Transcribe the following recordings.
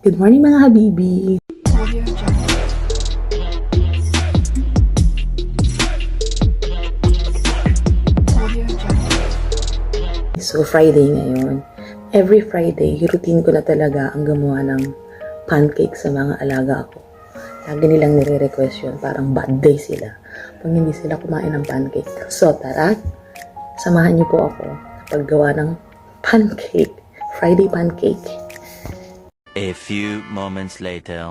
Good morning mga habibi! So Friday ngayon. Every Friday, routine ko na talaga ang gumawa ng pancake sa mga alaga ko. Lagi nilang nire-request yun. Parang bad day sila pag hindi sila kumain ng pancake. So tara, samahan niyo po ako sa paggawa ng pancake. Friday pancake. A few moments later.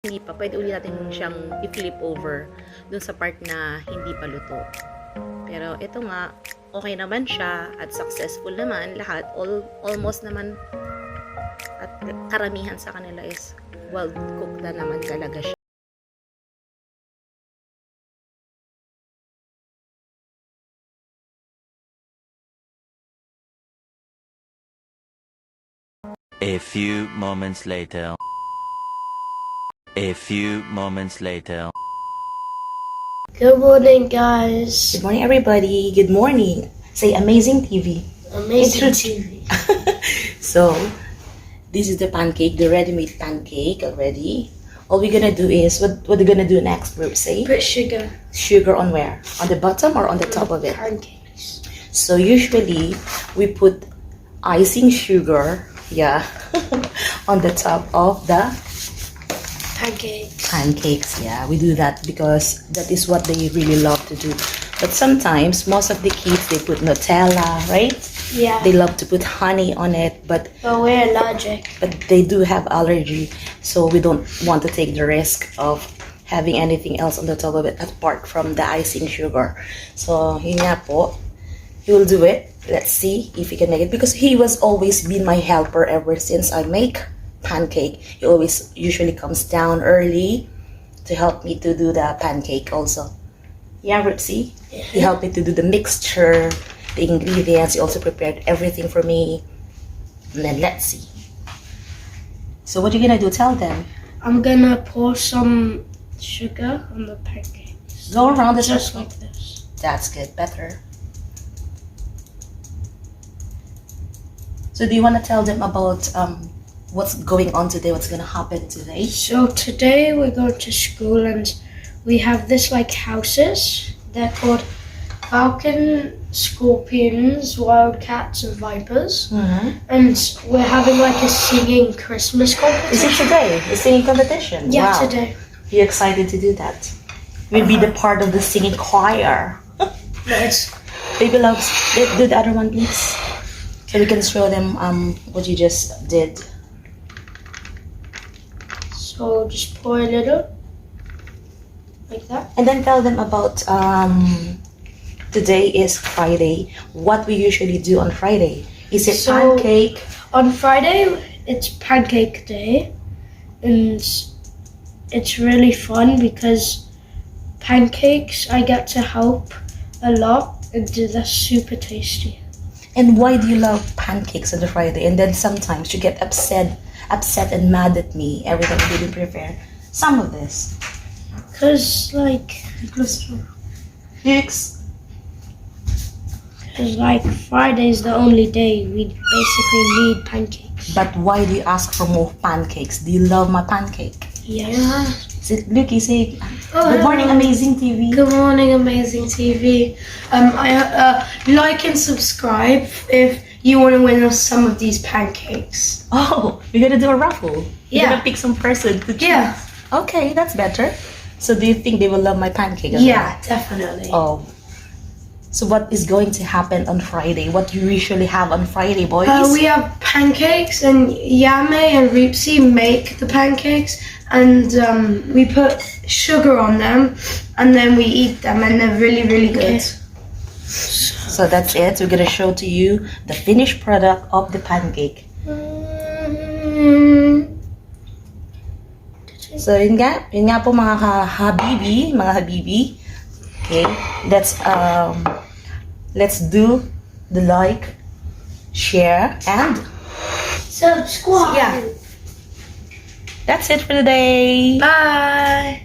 hindi pa, pwede ulit natin siyang i-flip over dun sa part na hindi pa luto. Pero ito nga, okay naman siya at successful naman lahat. Almost naman at karamihan sa kanila is well cooked na naman talaga siya. A few moments later. A few moments later. Good morning, guys. Good morning, everybody. Good morning. Say amazing TV. Amazing TV. So, this is the pancake, the ready-made pancake already. All we're gonna do is, what are we gonna do next, Rup? Say? Put sugar. Sugar on where? On the bottom or on the top of it? Pancakes. So usually, we put icing sugar, yeah, on the top of the pancakes. Yeah, we do that because that is what they really love to do. But sometimes, most of the kids, they put Nutella, right? Yeah. They love to put honey on it, but we're allergic. they do have allergy, so we don't want to take the risk of having anything else on the top of it apart from the icing sugar. So yun nga po, he will do it. Let's see if he can make it, because he was always been my helper ever since I make pancake. He always usually comes down early to help me to do the pancake also. Yeah, Ripsy? He helped me to do the mixture, the ingredients. He also prepared everything for me. And then let's see. So what are you gonna do? Tell them. I'm gonna pour some sugar on the pancakes. Go around the Just circle. like this. That's good. Better. So do you want to tell them about what's going on today? What's gonna happen today? So today we're going to school and we have this like houses. They're called falcon, scorpions, wildcats, and vipers. Mm-hmm. And we're having like a singing Christmas Is competition. it today? The singing competition? Yeah, Wow. today. You're excited to do that? We'll be the part of the singing choir. Nice. Baby loves. Do the other one, please. So we can show them what you just did. So just pour a little, like that. And then tell them about today is Friday. What we usually do on Friday. Is it So- pancake? On Friday, it's pancake day, and it's really fun because pancakes, I get to help a lot, and they're super tasty. And why do you love pancakes on the Friday? And then sometimes you get upset and mad at me every time I didn't prepare some of this. Cause like Friday's the only day we basically need pancakes. But why do you ask for more pancakes? Do you love my pancake? Yeah. Look, you say, Oh, good morning, amazing TV. Good morning, amazing TV. Like and subscribe if you want to win us some of these pancakes. Oh, we're gonna do a raffle. You're Yeah. gonna pick some person to choose. Yeah. Okay, that's better. So do you think they will love my pancake as Yeah, definitely. well? Oh. So what is going to happen on Friday? What do you usually have on Friday, boys? We have pancakes, and Yame and Reepsy make the pancakes, and we put sugar on them, and then we eat them, and they're really, really good. So that's it. We're gonna show to you the finished product of the pancake. So yun nga po mga habibi. Okay, let's do the like, share, and Subscribe. yeah. That's it for today. Bye.